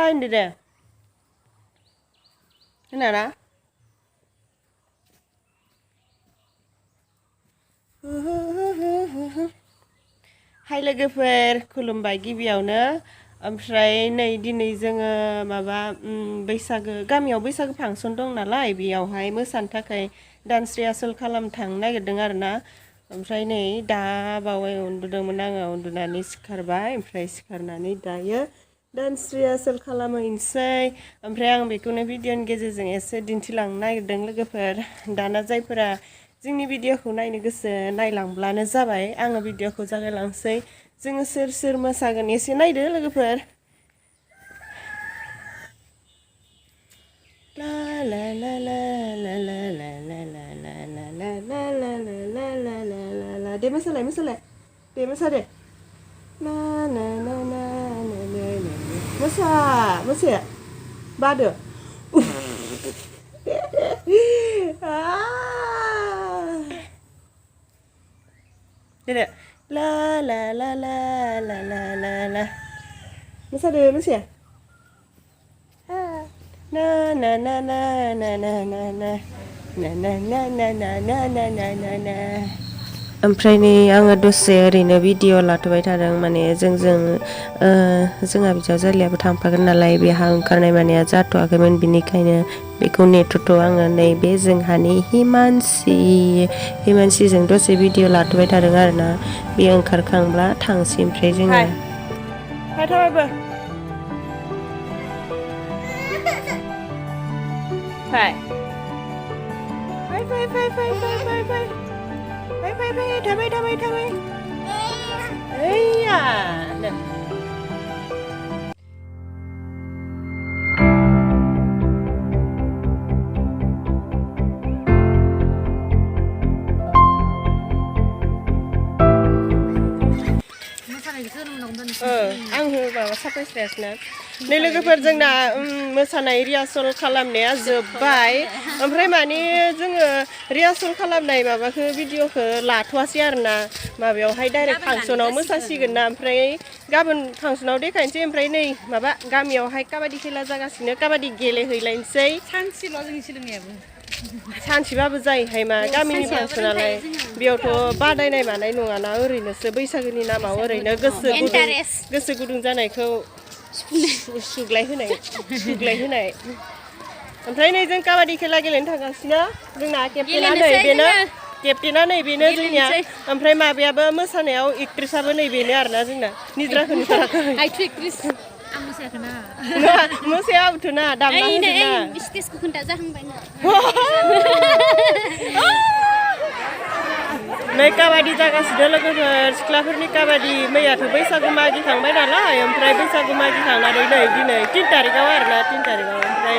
होनदो दे खोनाना हाय लोगोफोर खुलुमबाय गिबियावनो ओमफ्राय नै दिनै जोङो माबा बैसागो गामियाव बैसागो फांसन दं नालाय बेयावहाय मोसानो थाखाय डान्स रिहार्सेल खालामनो थांनो नागिरदों आरोना ओमफ्राय नै दा बावै उन्दुदोंमोन आङो उन्दुनानै सिखारबाय ओमफ्राय सिखारनानै दायो डान्स रिहार्सेल खालामहैनोसै ओमफ्राय आं बेखौनो भिडिअनि गेजेरजों एसे दिन्थिलांनो नागिरदों लोगोफोर दाना जायफोरा जोंनि भिडिअखौ नायनो गोसो नायलांब्लानो जाबाय आङो भिडिअखौ जागायलांसै जोङो सोर सोर मोसागोन एसे नायदो लोगोफोर ला ला ला ला ला ला ला ला ला ला ला ला ला ला ला ला ला ला ला दे मोसालाय मोसालाय दे मोसा दे ना ना ना ना ना ना ना मोसा मोसाया बादो dede la la la la la la la la masa deh masa ya na na na na na na na na na na na na na na na na na na ओमफ्राय नै आङो दसे ओरैनो video लाथ'बाय थादों माने जोंहा बिजावजालियाबो थांफागोन नालाय बेहा ओंखारनाय माने जाथ'वाखैमोन बिनिखायनो बेखौ नेथ'थ' आङो नैबे जोंहानि हिमानसिजों दसे भिडिअ लाथ'बाय थादों आरोना बे ओंखारखांब्ला थांसै ओमफ्राय जोङो थाबाय ओइया आं माबा सारप्राइज लायासैना नै लोगोफोर जोंना मोसानाय रिहार्सेल खालामनाया जोब्बाय ओमफ्राय माने जोङो रिहार्सेल खालामनाय माबाखौ भिडिअखौ लाथ'वासै आरोना माबायावहाय डाइरेक्ट फांसनाव मोसासिगोन ना ओमफ्राय गाबोन फांसनाव देखायनोसै ओमफ्राय नै माबा गामियावहाय काबादि खेला जागासिनो काबादि गेलेहैलायनोसै सानसेल' जोंनि सोलोंनायाबो सानसेबाबो जायोहाय मा गामिनि फांसनालाय बेयावथ' बादायनाय मानाय नङाना ओरैनोसो बैसागोनि नामाव ओरैनो गोसो गुदुं जानायखौ सुग्लायहोनाय ओमफ्राय नै जों काबादि खेला गेलेनो थांगासिनो जोंना केप्टेना नै बेनो जोंनिया ओमफ्राय माबायाबो मोसानायाव एक्ट्रेसाबो नै बेनो आरोना जोंना निद्राखौ नुथाराखै मोसायाबोथ' ना दामना होदोंना स्टेजखौ खोन्था जाहांबाय नै काबादि जागासिनो लोगोफोर सिख्लाफोरनि काबादि मैयाथ' बैसागु मागिखांबाय नालाय ओमफ्राय बैसागु मागिखांनानै नै दिनै 3 तारिखआव आरोना 3 तारिखआव ओमफ्राय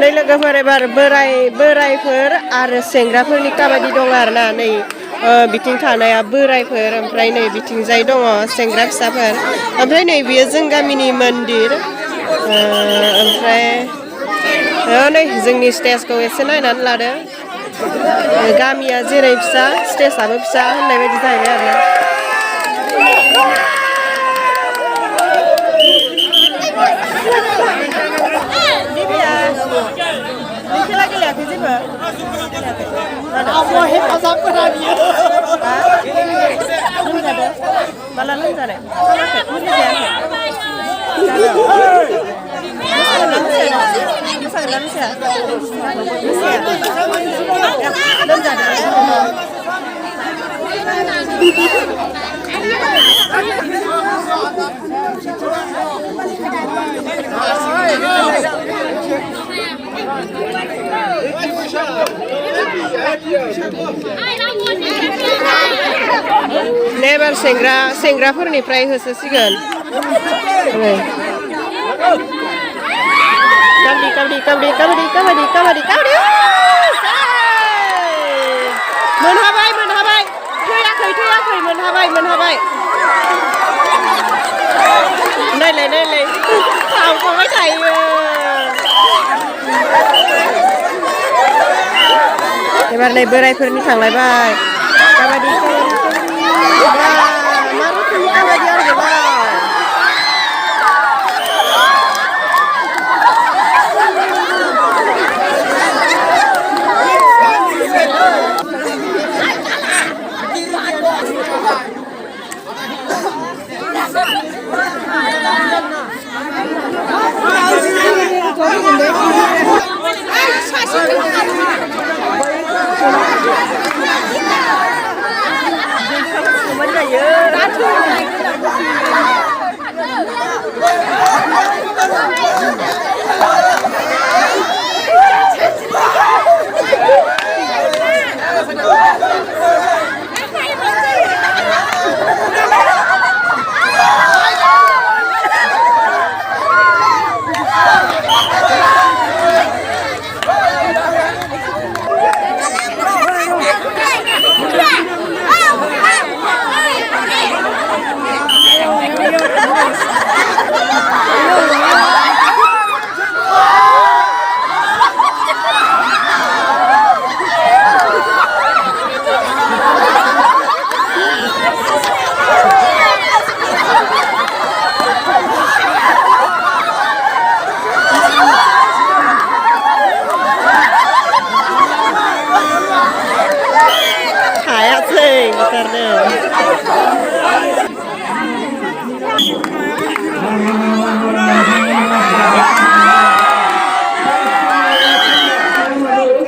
नै लोगोफोर एबार बोरायफोर आरो सेंग्राफोरनि काबादि दं आरोना नै बिथिं थानाया बोरायफोर ओमफ्राय नै बिथिंजाय दङ सेंग्रा फिसाफोर ओमफ्राय नै बियो जों गामिनि मन्दिर ओमफ्राय नै जोंनि स्टेजखौ एसे नायनानै लादो गामिया जेरै फिसा स्टेजआबो फिसा होननाय बायदि जाहैबाय आरोना खेला गेलेयाखै जेबो लोमजादों माला लोमजानाय मुलि जायाखै एबार सेंग्राफोरनिफ्राय होसोसिगोन काबादि मोनहाबाय थैयाखै मोनहाबाय नायलाय थांबाय थायो एबार नै बोरायफोरनि थांलायबाय काबादि मा रोखोमनि काबादि आरो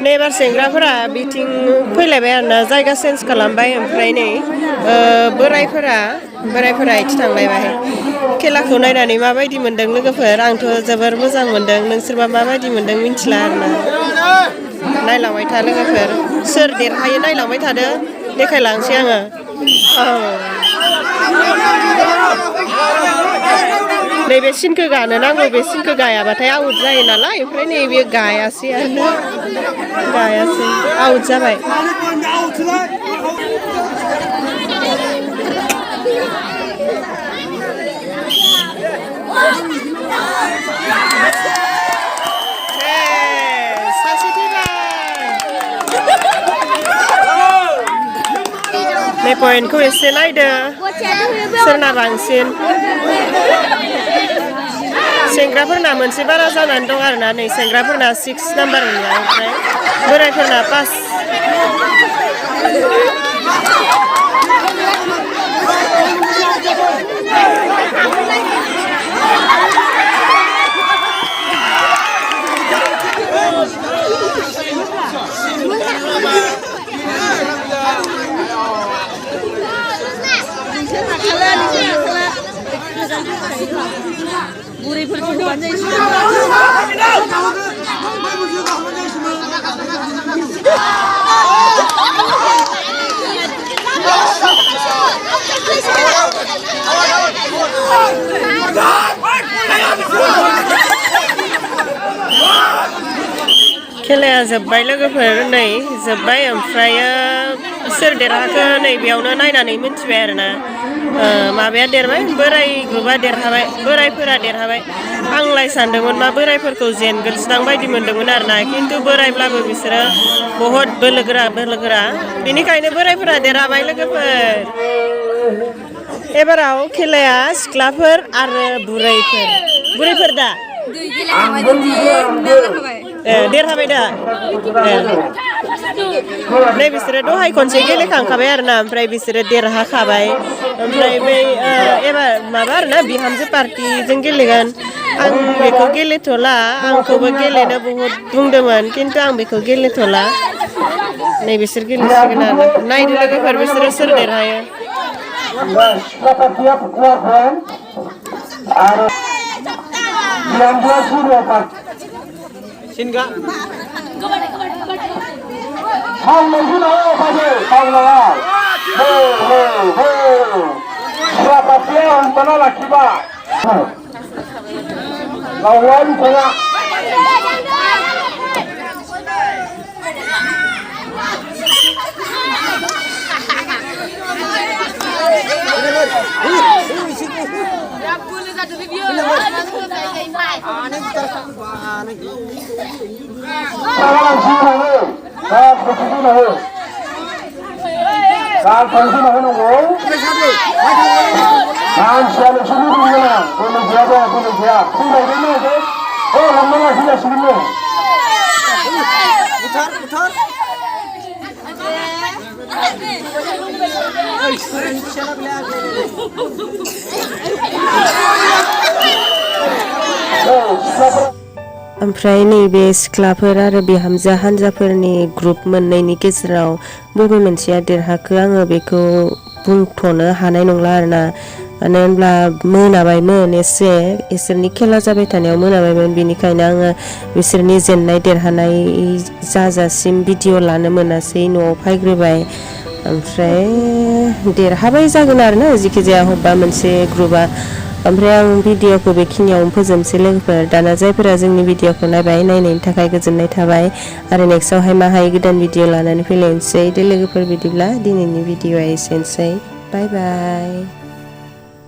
नेबार सेंग्राफोरा बिथिं फैलायबाय आरोना जायगा चेन्ज खालामबाय ओमफ्राय नै बोरायफोरा इथि थांबाय बाहाय खेलाखौ नायनानै माबायदि मोनदों लोगोफोर आंथ' जोबोर मोजां मोनदों नोंसोरबा माबायदि मोनदों मिन्थिला आरोना नायलांबाय था लोगोफोर सोर देरहायो नायलांबाय थादो देखायलांसै आङो नैबे सिनखौ गानो नांगौ बे सिनखौ गायाबाथाय आउट जायो नालाय ओमफ्राय नैबे गायासै आरो गायासै आउट जाबाय नै पइन्टखौ एसे नायदो सोरना बांसिन सेंग्राफोरना मोनसे बारा जानानै दं आरोना नै सेंग्राफोरना 6 नाम्बारनिया ओमफ्राय बोरायफोरना 5 खेलाया जोब्बाय लोगोफोर नै जोब्बाय ओमफ्रायो सोर देरहाखो नै बेयावनो नायनानै मिन्थिबाय आरोना माबाया देरबाय बोराय ग्रुपआ देरहाबाय बोरायफोरा देरहाबाय आंलाय सानदोंमोन मा बोरायफोरखौ जेनगोनसोदां बायदि मोनदोंमोन आरोना खिन्थु बोरायब्लाबो बिसोरो बहुद बोलोगोरा बेनिखायनो बोरायफोरा देरहाबाय लोगोफोर एबाराव खेलाया सिख्लाफोर आरो बुरैफोर दा देरहाबाय दा नै बिसोरो दहाय खनसे गेलेखांखाबाय आरोना ओमफ्राय बिसोरो देरहाखाबाय ओमफ्राय बै एबार माबा आरोना बिहामजो पार्टिजों गेलेगोन आं बेखौ गेलेथ'ला आंखौबो गेलेनो बहुद बुंदोंमोन खिन्थु आं बेखौ गेलेथ'ला नै बिसोर गेलेसिगोन आरो नायदो लोगोफोर बिसोरो सोर देरहायो Singa. ओमफ्राय नैबे सिख्लाफोर आरो बिहामजो हान्जाफोरनि ग्रुप मोननैनि गेजेराव बबे मोनसेया देरहाखो आङो बेखौ बुंथ'नो हानाय नंला आरोना। मानो होनब्ला मोनाबायमोन एसे इसोरनि खेला जाबाय थानायाव मोनाबायमोन, बेनिखायनो आङो बिसोरनि जेननाय देरहानाय जाजासिम भिडिअ लानो मोनासै, न'आव फैग्रोबाय। ओमफ्राय देरहाबाय जागोन आरोना जिखि जाया अबेबा मोनसे ग्रुपआ। ओमफ्राय आं भिडिअखौ बेखिनियावनो फोजोबनोसै लोगोफोर। दाना जायफोरा जोंनि भिडिअखौ नायबाय, नायनायनि थाखाय गोजोननाय थाबाय आरो नेक्स्टआवहाय मा हायो गोदान भिडिअ लानानै फैलायनोसै दे लोगोफोर। बिदिब्ला दिनैनि भिडिअआ एसेनोसै, बाय बाय।